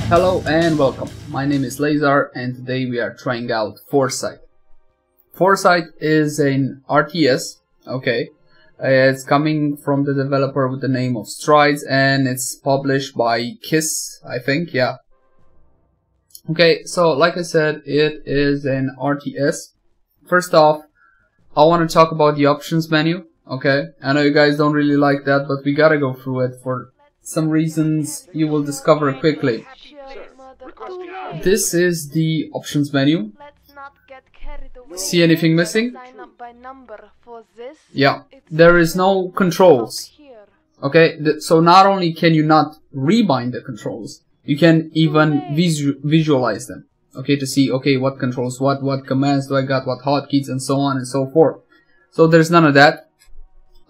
Hello and welcome. My name is Leyzar and today we are trying out Foresight. Foresight is an RTS, okay. It's coming from the developer with the name of Strides and it's published by KISS, I think, yeah. Okay, so like I said, it is an RTS. First off, I want to talk about the options menu, okay. I know you guys don't really like that, but we gotta go through it for some reasons you will discover quickly. This is the options menu. See anything missing? Yeah, there is no controls. Okay, so not only can you not rebind the controls, you can even visualize them. Okay, to see, okay, what controls what commands do I got, what hotkeys, and so on and so forth. So there's none of that.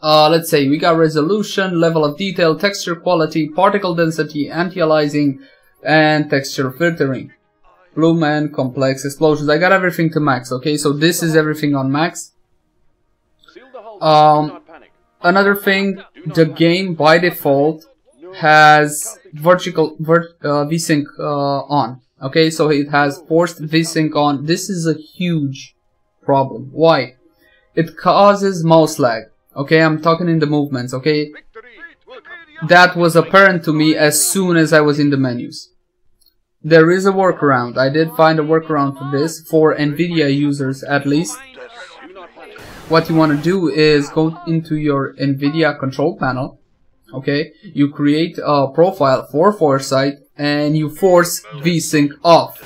Let's say we got resolution, level of detail, texture quality, particle density, anti-aliasing, and texture filtering. Bloom and complex explosions. I got everything to max, okay? So this is everything on max. Another thing, the game by default has vertical VSync on. Okay, so it has forced VSync on. This is a huge problem. Why? It causes mouse lag. Okay, I'm talking in the movements, okay? That was apparent to me as soon as I was in the menus. There is a workaround. I did find a workaround for this, for NVIDIA users at least. What you want to do is go into your NVIDIA control panel. Okay, you create a profile for Foresight and you force VSync off.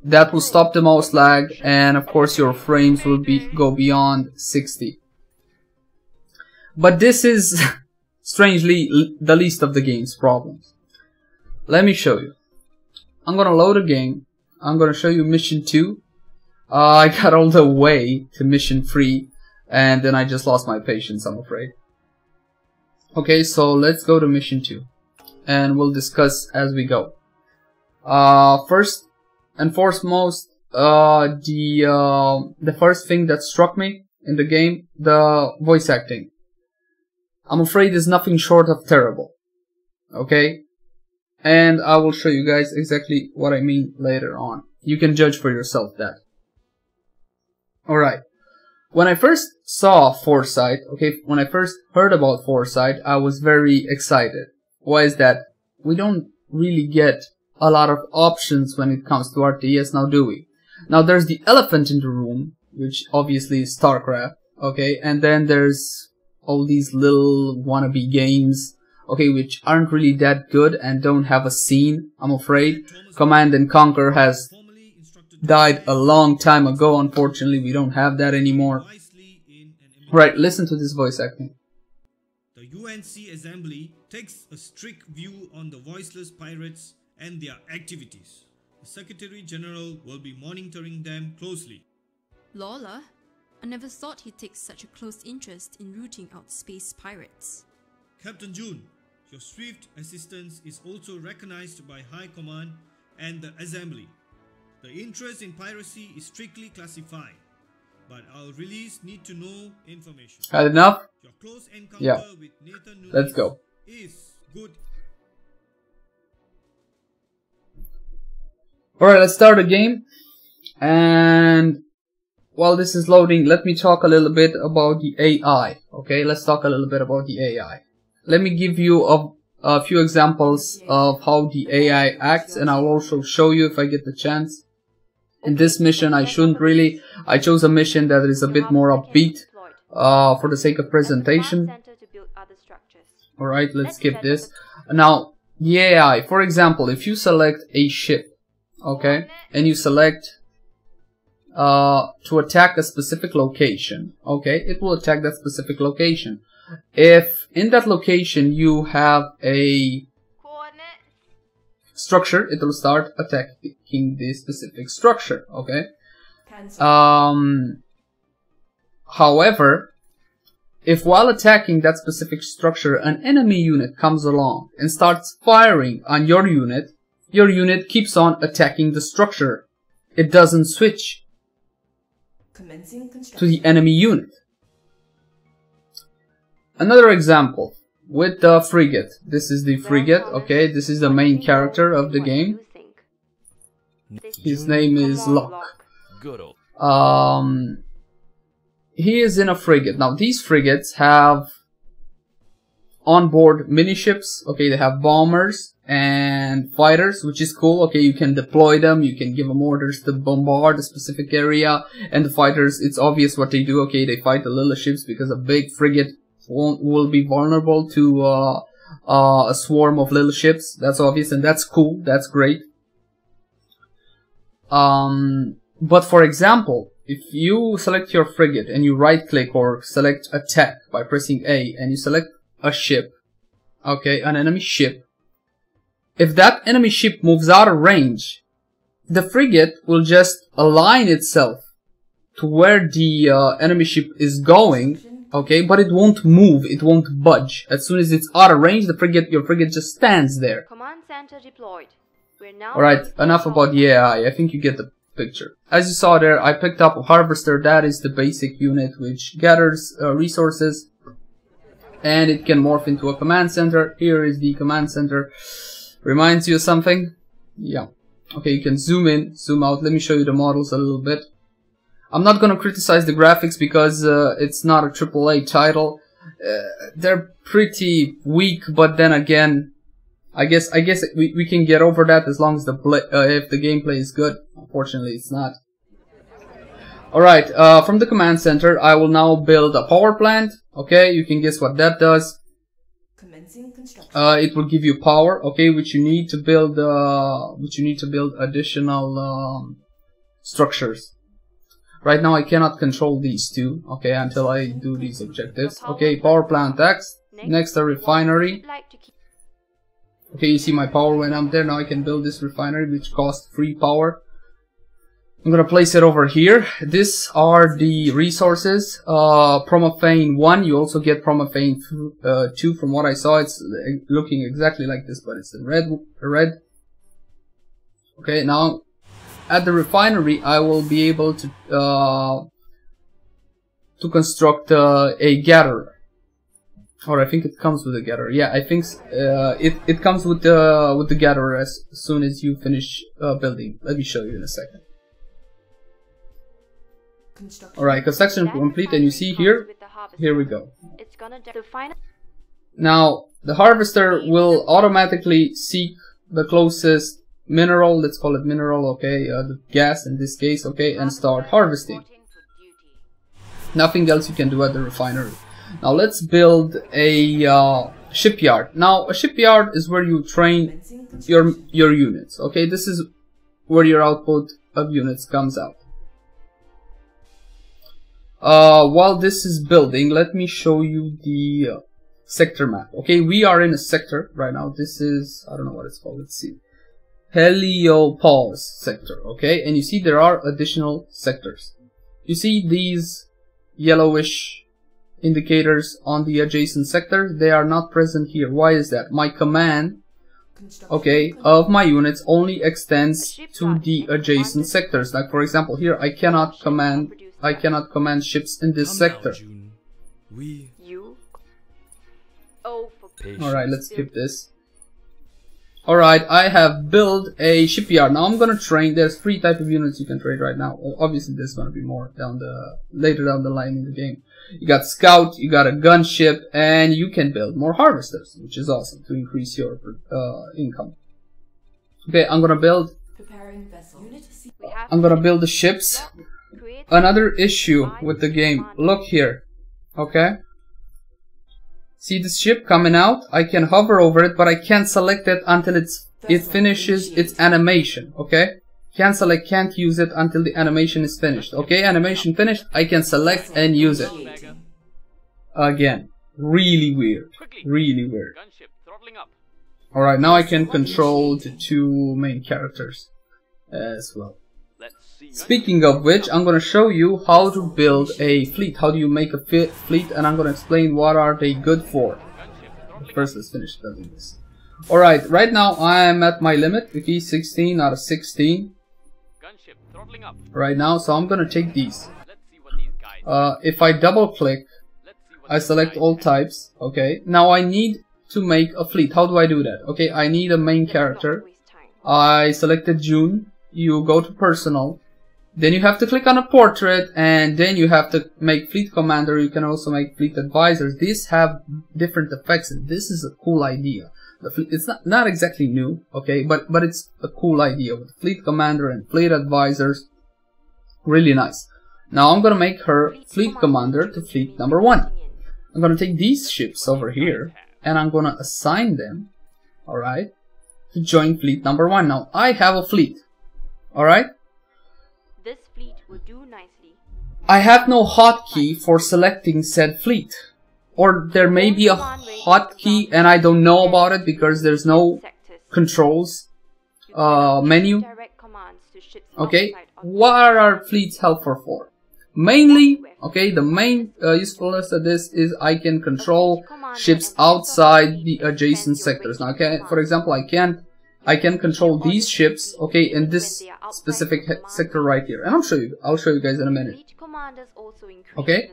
That will stop the mouse lag and of course your frames will go beyond 60. But this is strangely the least of the game's problems. Let me show you. I'm gonna load a game. I'm gonna show you mission 2. I got all the way to mission 3 and then I just lost my patience, I'm afraid. Okay, so let's go to mission 2 and we'll discuss as we go. First and foremost, the first thing that struck me in the game, the voice acting. I'm afraid it's nothing short of terrible. Okay? And I will show you guys exactly what I mean later on. You can judge for yourself that. Alright. When I first saw Foresight, okay, when I first heard about Foresight, I was very excited. Why is that? We don't really get a lot of options when it comes to RTS now, do we? Now there's the elephant in the room, which obviously is StarCraft, okay, and then there's all these little wannabe games, okay, which aren't really that good and don't have a scene, I'm afraid. Command and Conquer has died a long time ago, unfortunately, we don't have that anymore. Right, listen to this voice acting. The UNC Assembly takes a strict view on the voiceless pirates and their activities. The Secretary General will be monitoring them closely. Lawler? I never thought he'd take such a close interest in rooting out space pirates. Captain June, your swift assistance is also recognized by High Command and the Assembly. The interest in piracy is strictly classified, but our release need to know information. Had enough? Your close encounter with Nathan Nunes let's go. Is good. Alright, let's start the game. And while this is loading, let me talk a little bit about the AI. Okay, let's talk a little bit about the AI. Let me give you a few examples of how the AI acts, and I'll also show you if I get the chance. In this mission, I chose a mission that is a bit more upbeat for the sake of presentation. Alright, let's skip this. Now, the AI, for example, if you select a ship, okay, and you select to attack a specific location, okay, it will attack that specific location. If in that location you have a structure, it will start attacking this specific structure, okay? However, if while attacking that specific structure an enemy unit comes along and starts firing on your unit keeps on attacking the structure. It doesn't switch to the enemy unit. Another example, with the frigate. This is the frigate, okay? This is the main character of the game. His name is Locke. He is in a frigate. Now, these frigates have onboard mini-ships, okay? They have bombers and fighters, which is cool, okay? You can deploy them, you can give them orders to bombard a specific area, and the fighters, it's obvious what they do, okay? They fight the little ships because a big frigate will be vulnerable to a swarm of little ships. That's obvious, and that's cool, that's great. But for example, if you select your frigate and you right click or select attack by pressing A and you select a ship, okay, an enemy ship, if that enemy ship moves out of range, the frigate will just align itself to where the enemy ship is going, okay, but it won't move, it won't budge. As soon as it's out of range, your frigate just stands there. Command center deployed. Alright, enough about the AI, I think you get the picture. As you saw there, I picked up a harvester. That is the basic unit which gathers resources, and it can morph into a command center. Here is the command center. Reminds you of something? Yeah. Okay, you can zoom in, zoom out. Let me show you the models a little bit. I'm not gonna criticize the graphics because it's not a AAA title. They're pretty weak, but then again, I guess we can get over that as long as if the gameplay is good. Unfortunately, it's not. Alright, from the command center, I will now build a power plant. Okay, you can guess what that does. It will give you power, okay, which you need to build additional structures. Right now I cannot control these two, okay, until I do these objectives. Okay, power plant X. Next, a refinery. Okay, you see my power went up there. Now I can build this refinery, which costs free power. I'm gonna place it over here. These are the resources. Promophane 1, you also get Promophane 2. From what I saw, it's looking exactly like this, but it's in red. Okay, now at the refinery, I will be able to construct a gatherer. Or I think it comes with a gatherer. Yeah, I think it comes with the gatherer as soon as you finish building. Let me show you in a second. Alright, construction complete, and you see here we go. Now, the harvester will automatically seek the closest mineral, let's call it mineral, okay, the gas in this case, okay, and start harvesting. Nothing else you can do at the refinery. Now let's build a shipyard. Now a shipyard is where you train your units, okay, this is where your output of units comes out. While this is building, let me show you the sector map. Okay, we are in a sector right now. This is, I don't know what it's called, let's see, Heliopause sector, okay, and you see there are additional sectors. You see these yellowish indicators on the adjacent sector, they are not present here. Why is that? My command, okay, of my units only extends to the adjacant sectors. Like for example here, I cannot command ships in this sector. Alright, let's skip this. Alright, I have built a shipyard. Now I'm gonna train. There's 3 types of units you can trade right now. Obviously there's gonna be more later down the line in the game. You got scout, you got a gunship, and you can build more harvesters, which is awesome to increase your income. Okay, I'm gonna build the ships. Another issue with the game, look here, okay? See this ship coming out? I can hover over it, but I can't select it until it finishes its animation, okay? Can't use it until the animation is finished. Okay, animation finished, I can select and use it. Again, really weird. Really weird. Alright, now I can control the 2 main characters as well. Speaking of which, I'm gonna show you how to build a fleet. How do you make a fleet, and I'm gonna explain what are they good for. First, let's finish building this. Alright, right now I am at my limit. Okay, 16 out of 16. Right now, so I'm gonna take these. If I double click I select all types. Okay, now I need to make a fleet. How do I do that? Okay, I need a main character. I selected June. You go to personal. Then you have to click on a portrait, and then you have to make fleet commander. You can also make fleet advisors. These have different effects, and this is a cool idea. The fleet, it's not exactly new, okay, but it's a cool idea with fleet commander and fleet advisors. Really nice. Now I'm gonna make her fleet commander to fleet number 1. I'm gonna take these ships over here, and I'm gonna assign them, alright, to join fleet number 1. Now I have a fleet, alright. This fleet will do nicely. I have no hotkey for selecting said fleet. Or there may be a hotkey and I don't know about it because there's no controls menu. Okay, what are our fleets helpful for? Mainly, okay, the main usefulness of this is I can control ships outside the adjacent sectors. Now, for example, I can control these ships, okay, in this specific sector right here, and I'll show you guys in a minute. Okay,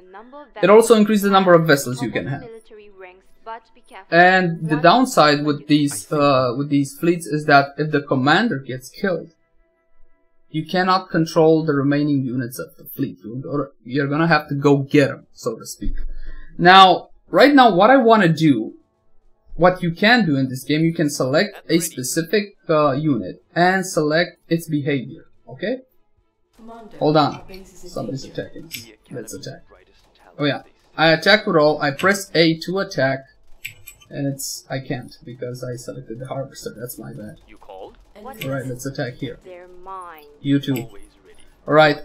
it also increases the number of vessels you can have. And the downside with these fleets is that if the commander gets killed, you cannot control the remaining units of the fleet. You're gonna have to go get them, so to speak. Now, right now, what I want to do, what you can do in this game, you can select a specific unit and select its behavior. Okay? Hold on. Somebody's attacking us. Let's attack. Oh yeah. I attack with all. I press A to attack. And I can't because I selected the harvester. That's my bad. Alright, let's attack here. You too. Alright,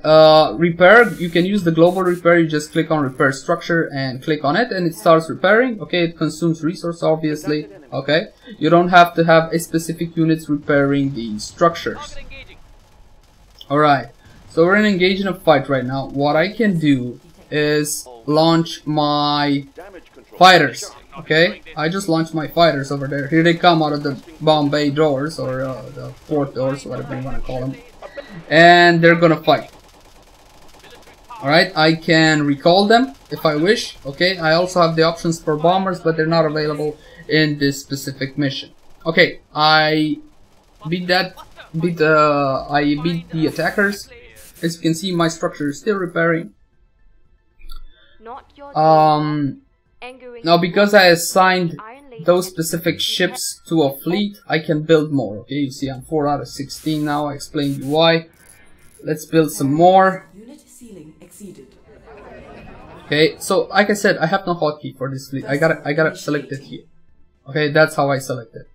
repair. You can use the global repair. You just click on repair structure and click on it and it starts repairing. Okay, it consumes resource obviously. Okay, you don't have to have a specific units repairing the structures. Alright, so we're engaged in a fight right now. What I can do is launch my fighters. Okay, I just launched my fighters over there. Here they come out of the bomb bay doors, or the port doors, whatever you want to call them. And they're gonna fight. Alright, I can recall them if I wish. Okay, I also have the options for bombers, but they're not available in this specific mission. Okay, I beat the attackers. As you can see, my structure is still repairing. Now because I assigned those specific ships to a fleet, I can build more. Okay, you see I'm 4 out of 16 now. I explained you why. Let's build some more. Okay, so like I said, I have no hotkey for this fleet. I gotta select it here. Okay, that's how I select it.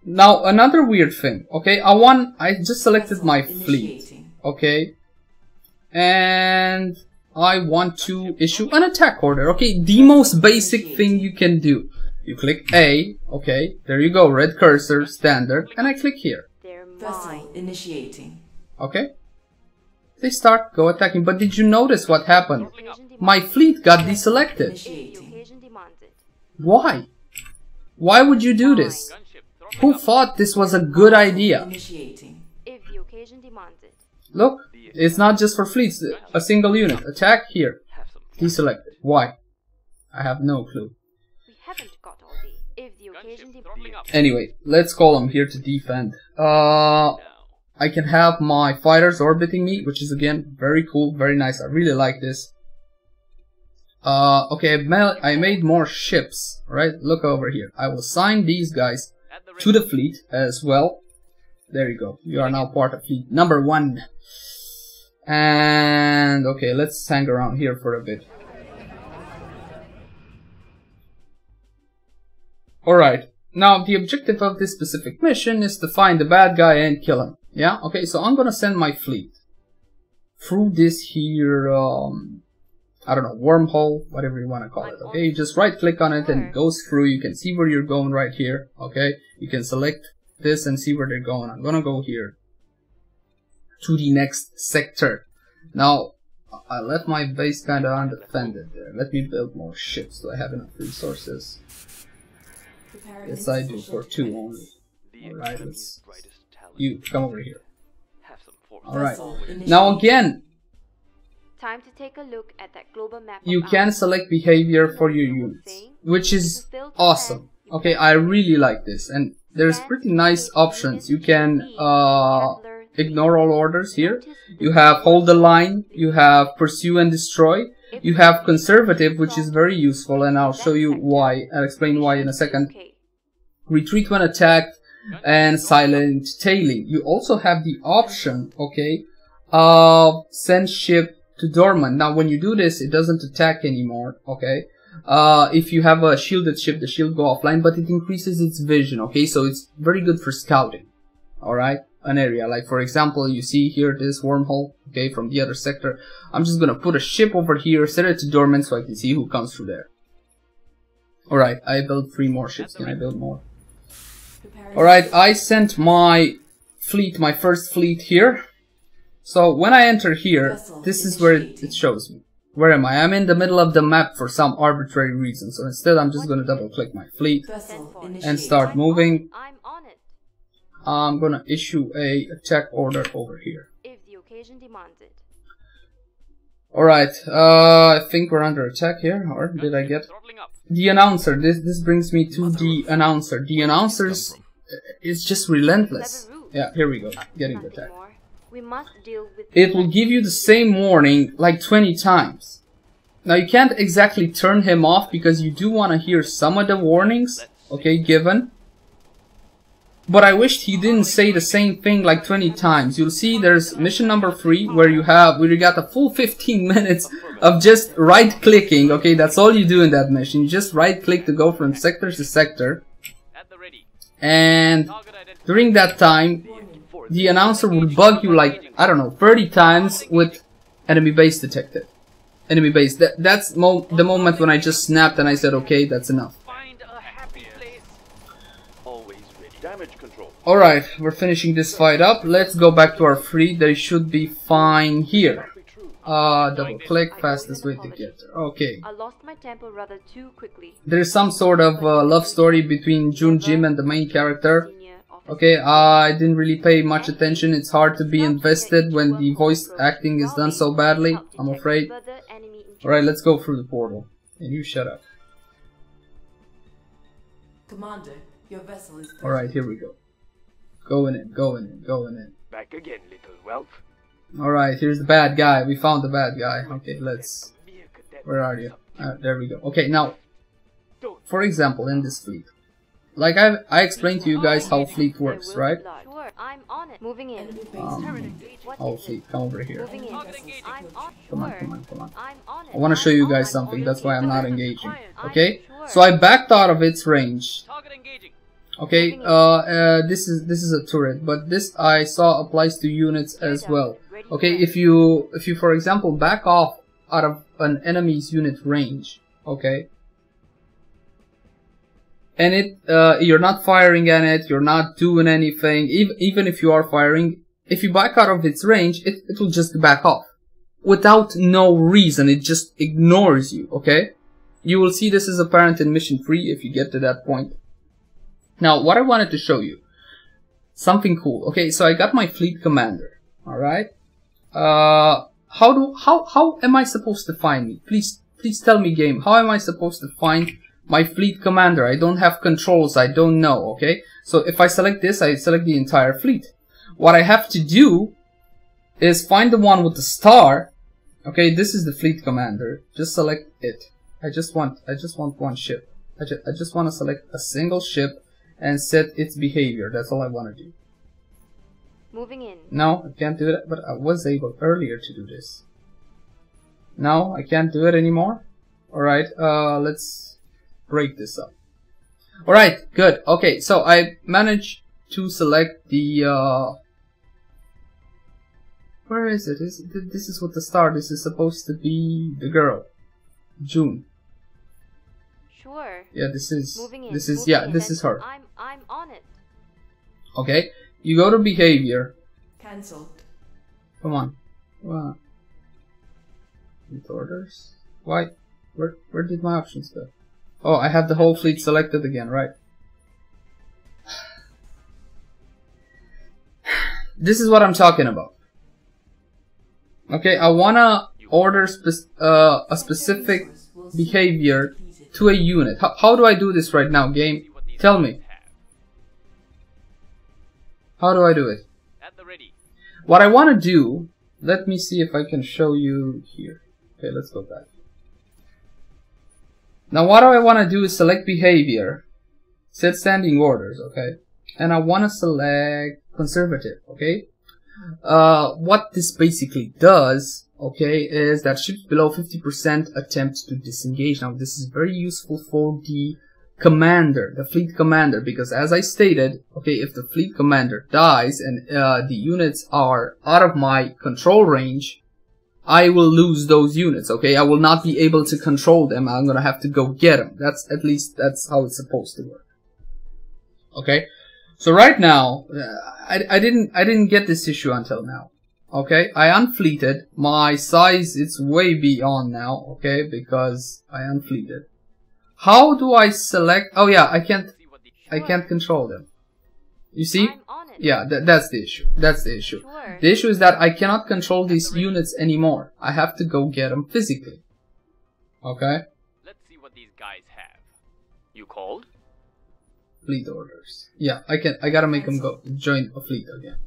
Now another weird thing. Okay, I just selected my fleet. Okay, and I want to issue an attack order. Okay, the most basic thing you can do. You click A, okay, there you go, red cursor, standard, and I click here. Vessel initiating. Okay. They start, go attacking, but did you notice what happened? My fleet got deselected. Why? Why would you do this? Who thought this was a good idea? Look, it's not just for fleets, a single unit. Attack here. Deselected. Why? I have no clue. Anyway, let's call them here to defend. I can have my fighters orbiting me, which is again very cool, very nice. I really like this. Okay, I made more ships, right? Look over here. I will assign these guys to the fleet as well. There you go. You are now part of fleet number 1. And okay, let's hang around here for a bit. Alright, now the objective of this specific mission is to find the bad guy and kill him. Yeah, okay, so I'm gonna send my fleet through this here, I don't know, wormhole, whatever you want to call it. Okay, you just right click on it and it goes through. You can see where you're going right here. Okay, you can select this and see where they're going. I'm gonna go here to the next sector. Now, I left my base kind of undefended there. Let me build more ships. Do I have enough resources? Yes, I do, for 2 only. Alright, you, come over here. Alright, now again, Time to take a look at that global map. you can select behavior for your units, which is awesome. Okay, I really like this, and there's pretty nice options. You can ignore all orders here. You have hold the line, you have pursue and destroy, you have conservative, which is very useful, and I'll show you why. I'll explain why in a second. Retreat when attacked, and silent tailing. You also have the option, okay, of send ship to dormant. Now when you do this, it doesn't attack anymore, okay. If you have a shielded ship, the shield go offline, but it increases its vision, okay, so it's very good for scouting, alright, an area. Like for example, you see here this wormhole, okay, from the other sector. I'm just gonna put a ship over here, set it to dormant so I can see who comes through there. Alright, I built 3 more ships. Can I build more? Alright, I sent my fleet, my first fleet here. So when I enter here, this is where it shows me. Where am I? I'm in the middle of the map for some arbitrary reason. So instead I'm just going to double click my fleet and start moving. I'm going to issue a attack order over here. If the occasion demands it. Alright, I think we're under attack here, or did I get... The announcer, this brings me to the announcer. The announcers is just relentless. Yeah, here we go, getting the attack. It will give you the same warning like 20 times. Now you can't exactly turn him off because you do want to hear some of the warnings, okay, given. But I wished he didn't say the same thing like 20 times. You'll see there's mission number 3 where you got a full 15 minutes of just right clicking. Okay, that's all you do in that mission. You just right click to go from sector to sector. And during that time, the announcer will bug you like, I don't know, 30 times with enemy base detected. Enemy base. That's the moment when I just snapped and I said, okay, that's enough. Alright, we're finishing this fight up. Let's go back to our fleet. They should be fine here. Double click, fastest way to get there. Okay. I lost my temper rather too quickly. There's some sort of love story between Jun Jim and the main character. Okay, I didn't really pay much attention. It's hard to be invested when the voice acting is done so badly, I'm afraid. Alright, let's go through the portal. And you shut up. Commander, your vessel is... Alright, here we go. Going in, going in, going in. Back again, little whelp. Alright, here's the bad guy. We found the bad guy. Okay, let's... Where are you? There we go. Okay, now, for example, in this fleet. Like I explained to you guys how fleet works, right? Sure, I'm on it. Moving in. Oh, fleet, come over here. Moving in. I'm on. Come on, come on, come on. I'm on it. I want to show you guys something. That's why I'm not engaging. Okay? So I backed out of its range. Okay, this is a turret, but this I saw applies to units as well. Okay, if you for example back off out of an enemy's unit range, okay, and you're not firing at it, you're not doing anything, even if you are firing, if you back out of its range, it will just back off without no reason. It just ignores you. Okay, you will see this is apparent in mission 3 if you get to that point. Now, what I wanted to show you, something cool. Okay, so I got my fleet commander. All right. How am I supposed to find me? Please tell me, game. How am I supposed to find my fleet commander? I don't have controls. I don't know. Okay. So if I select this, I select the entire fleet. What I have to do is find the one with the star. Okay, this is the fleet commander. Just select it. I just want one ship. I just want to select a single ship and set its behavior. That's all I want to do. Moving in. No, I can't do it, but I was able earlier to do this. No, I can't do it anymore. Alright, let's break this up. Alright, good. Okay, so I managed to select the where is it? This is with the star. This is supposed to be the girl, June. Sure. Yeah, this is this is her. I'm on it. Okay, you go to behavior. Cancelled. Come on. Wow. With orders. Why? Where did my options go? Oh, I have the whole fleet selected again, right? This is what I'm talking about. Okay, I wanna order a specific behavior to a unit. How do I do this right now, game? Tell me. How do I do it? What I want to do, let me see if I can show you here. Okay, let's go back. Now what I want to do is select behavior, set standing orders, okay? And I want to select conservative, okay? What this basically does, okay, is that ships below 50% attempt to disengage. Now this is very useful for the commander, the fleet commander, because as I stated, okay, if the fleet commander dies and the units are out of my control range, I will lose those units, okay? I will not be able to control them. I'm gonna have to go get them. That's, at least, that's how it's supposed to work. Okay? So right now, I didn't get this issue until now. Okay? I unfleeted. My size is way beyond now, okay? Because I unfleeted. How do I select? Oh yeah, I can't control them. You see? Yeah, that's the issue. That's the issue. Sure. The issue is that I cannot control these units anymore. I have to go get them physically. Okay? Let's see what these guys have. You called? Fleet orders. Yeah, I gotta make them go join a fleet again.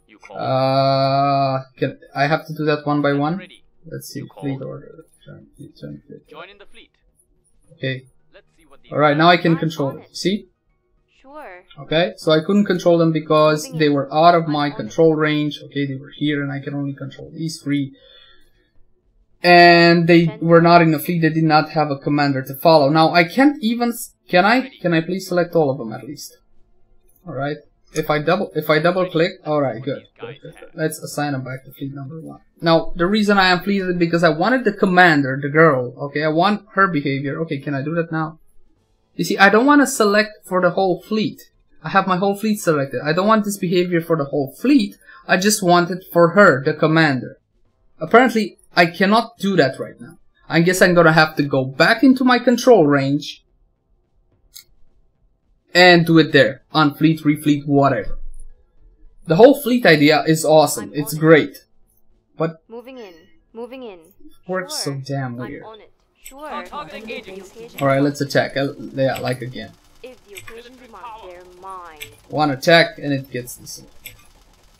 You called? I have to do that one by one? Ready. Let's see. You called? Fleet order. Join fleet. Join in the fleet. Okay. Let's see what these Alright, now I can control it. See? Sure. Okay, so I couldn't control them because they were out of my control range. Okay, they were here and I can only control these three. And they were not in a fleet, they did not have a commander to follow. Now I can't even, can I please select all of them at least? Alright, if I double click, alright, good. Let's assign them back to fleet number 1. Now, the reason I am fleeted is because I wanted the commander, the girl, okay, I want her behavior. Okay, can I do that now? You see, I don't want to select for the whole fleet. I have my whole fleet selected. I don't want this behavior for the whole fleet. I just want it for her, the commander. Apparently, I cannot do that right now. I guess I'm gonna have to go back into my control range and do it there. Unfleet, refleet, whatever. The whole fleet idea is awesome. It's great. But Moving in. Moving in. it works so damn weird. I'm on it. Sure. Alright, let's attack. Yeah, like again. If the occasion demands, they're mine. One attack and it gets this.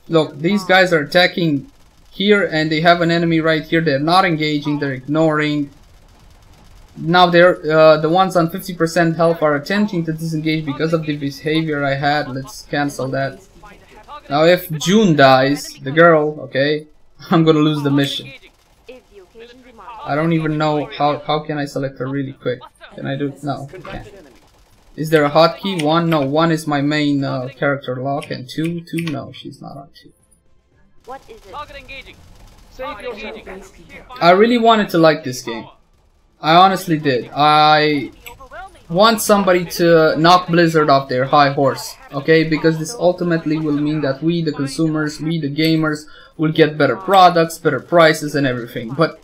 Look, these guys are attacking here and they have an enemy right here. They're not engaging, they're ignoring. Now they're the ones on 50% health are attempting to disengage because of the behavior I had. Let's cancel that. Now if June dies, the girl, okay, I'm gonna lose the mission. If the occasion demands, I don't even know how can I select her really quick. Can I do it? No, I can't. Is there a hotkey? 1? No, 1 is my main character lock, and 2? No, she's not on 2. what is it? Target engaging. Target engaging. I really wanted to like this game. I honestly did. I want somebody to knock Blizzard off their high horse, okay? Because this ultimately will mean that we, the consumers, we, the gamers, will get better products, better prices, and everything. But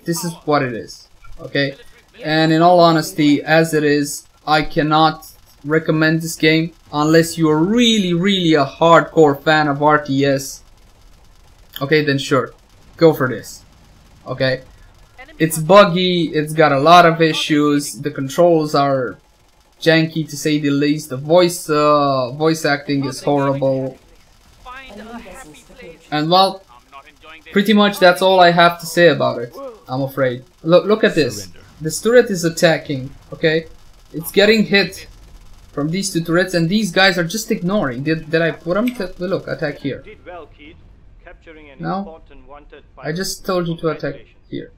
this is what it is, okay? And in all honesty, as it is, I cannot recommend this game unless you're really a hardcore fan of RTS. Okay, then sure, go for this. Okay, it's buggy, it's got a lot of issues, the controls are janky to say the least, the voice acting is horrible, and well, pretty much that's all I have to say about it, I'm afraid. Look at this. This turret is attacking, okay? It's getting hit from these 2 turrets, and these guys are just ignoring. Did I put them to look? Attack here. No, I just told you to attack here.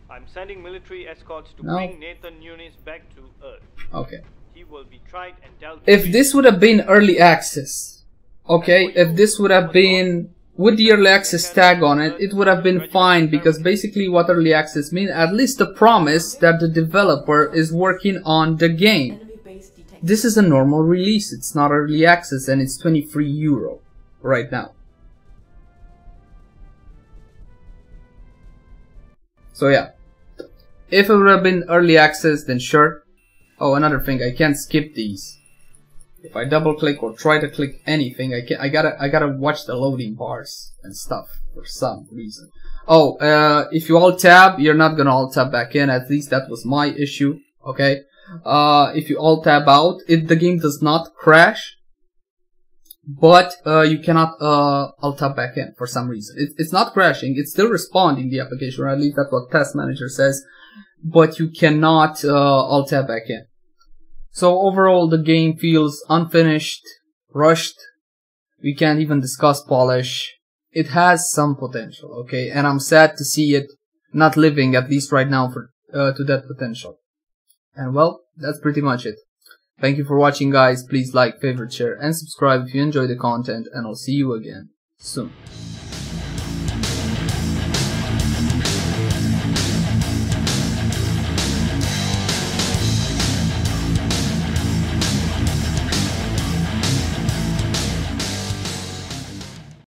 I'm sending military escorts to No. bring Nathan Nunes back to Earth. Okay. He will be tried and dealt If with. this would have been early access, okay? If this would have been with the early access tag on it, it would have been fine, because basically what early access means, at least the promise that the developer is working on the game. Enemy base detected. This is a normal release, it's not early access, and it's €23 right now. So yeah, if it would have been early access, then sure. Oh, another thing, I can't skip these. If I double click or try to click anything, I gotta watch the loading bars and stuff for some reason. Oh, if you alt tab, you're not gonna alt tab back in. At least that was my issue. Okay. If you alt tab out, the game does not crash, but you cannot alt tab back in for some reason. It's not crashing. It's still responding, the application, or at least that's what Test Manager says. But you cannot alt tab back in. So overall, the game feels unfinished, rushed. We can't even discuss polish. It has some potential, okay, and I'm sad to see it not living, at least right now, for to that potential. And well, that's pretty much it. Thank you for watching, guys. Please like, favorite, share, and subscribe if you enjoy the content, and I'll see you again soon.